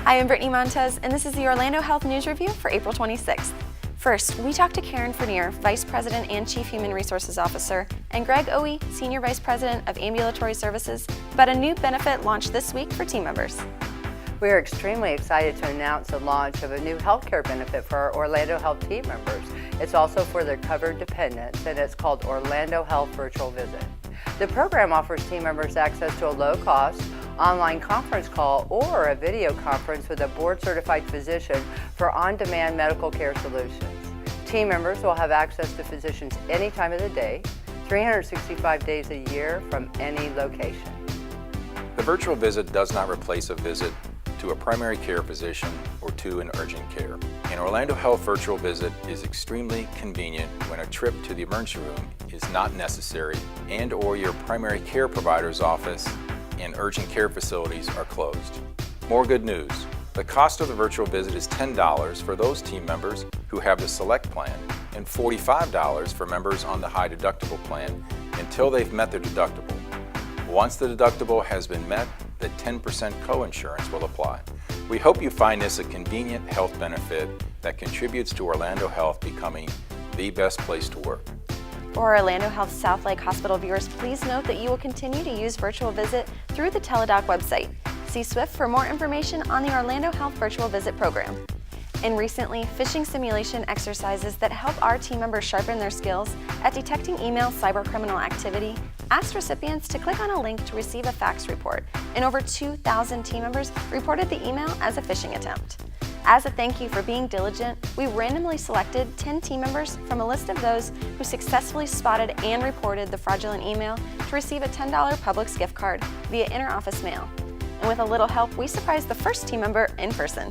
Hi, I'm Brittany Montez, and this is the Orlando Health News Review for April 26th. First, we talked to Karen Fournier, Vice President and Chief Human Resources Officer, and Greg Owie, Senior Vice President of Ambulatory Services, about a new benefit launched this week for team members. We are extremely excited to announce the launch of a new healthcare benefit for our Orlando Health team members. It's also for their covered dependents, and it's called Orlando Health Virtual Visit. The program offers team members access to a low-cost online conference call or a video conference with a board-certified physician for on-demand medical care solutions. Team members will have access to physicians any time of the day, 365 days a year from any location. The virtual visit does not replace a visit to a primary care physician or to an urgent care. An Orlando Health virtual visit is extremely convenient when a trip to the emergency room is not necessary and/or your primary care provider's office and urgent care facilities are closed. More good news. The cost of the virtual visit is $10 for those team members who have the Select plan and $45 for members on the high deductible plan until they've met their deductible. Once the deductible has been met, the 10% co-insurance will apply. We hope you find this a convenient health benefit that contributes to Orlando Health becoming the best place to work. For Orlando Health South Lake Hospital viewers, please note that you will continue to use Virtual Visit through the Teladoc website. See SWIFT for more information on the Orlando Health Virtual Visit program. And recently, phishing simulation exercises that help our team members sharpen their skills at detecting email cybercriminal activity asked recipients to click on a link to receive a fax report, and over 2,000 team members reported the email as a phishing attempt. As a thank you for being diligent, we randomly selected 10 team members from a list of those who successfully spotted and reported the fraudulent email to receive a $10 Publix gift card via inter-office mail. And with a little help, we surprised the first team member in person.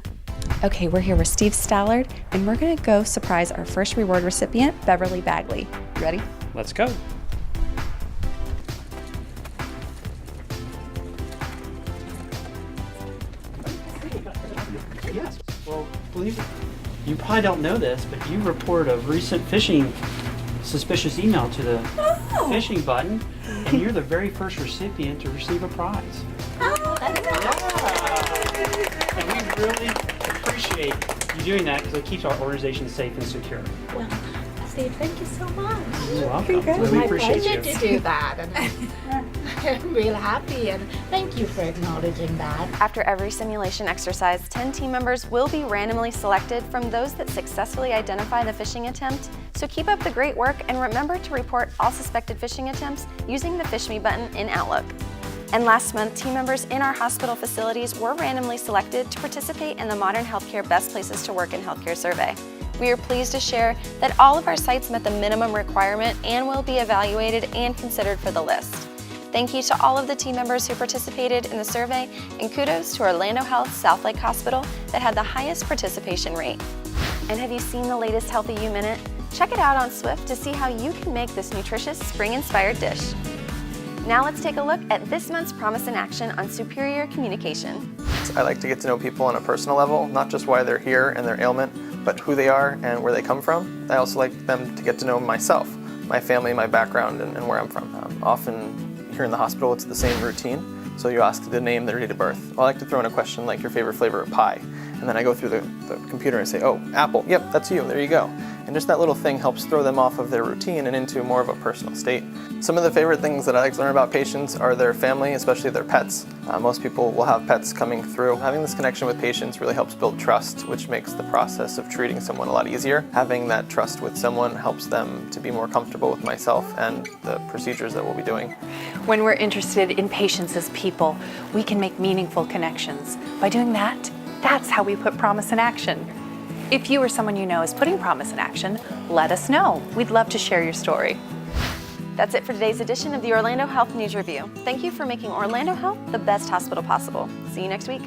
Okay, we're here with Steve Stallard, and we're gonna go surprise our first reward recipient, Beverly Bagley. You ready? Let's go. Yes. Well, believe it. You probably don't know this, but you reported a recent phishing suspicious email to the phishing button, and you're the very first recipient to receive a prize. And we really appreciate you doing that because it keeps our organization safe and secure. Well, Steve, thank you so much. You're welcome. It's We my appreciate pleasure you. to do that, and I'm real happy, and thank you for acknowledging that. After every simulation exercise, 10 team members will be randomly selected from those that successfully identify the phishing attempt. So keep up the great work, and remember to report all suspected phishing attempts using the Fish Me button in Outlook. And last month, team members in our hospital facilities were randomly selected to participate in the Modern Healthcare Best Places to Work in Healthcare survey. We are pleased to share that all of our sites met the minimum requirement and will be evaluated and considered for the list. Thank you to all of the team members who participated in the survey, and kudos to Orlando Health South Lake Hospital that had the highest participation rate. And have you seen the latest Healthy You Minute? Check it out on Swift to see how you can make this nutritious spring-inspired dish. Now let's take a look at this month's Promise in Action on superior communication. I like to get to know people on a personal level, not just why they're here and their ailment, but who they are and where they come from. I also like them to get to know myself, my family, my background, and where I'm from. Often here in the hospital, it's the same routine. So you ask the name, their date of birth. I like to throw in a question like your favorite flavor of pie. And then I go through the computer and say, oh, apple, yep, that's you, there you go. And just that little thing helps throw them off of their routine and into more of a personal state. Some of the favorite things that I like to learn about patients are their family, especially their pets. Most people will have pets coming through. Having this connection with patients really helps build trust, which makes the process of treating someone a lot easier. Having that trust with someone helps them to be more comfortable with myself and the procedures that we'll be doing. When we're interested in patients as people, we can make meaningful connections. By doing that, that's how we put Promise in action. If you or someone you know is putting Promise in action, let us know. We'd love to share your story. That's it for today's edition of the Orlando Health News Review. Thank you for making Orlando Health the best hospital possible. See you next week.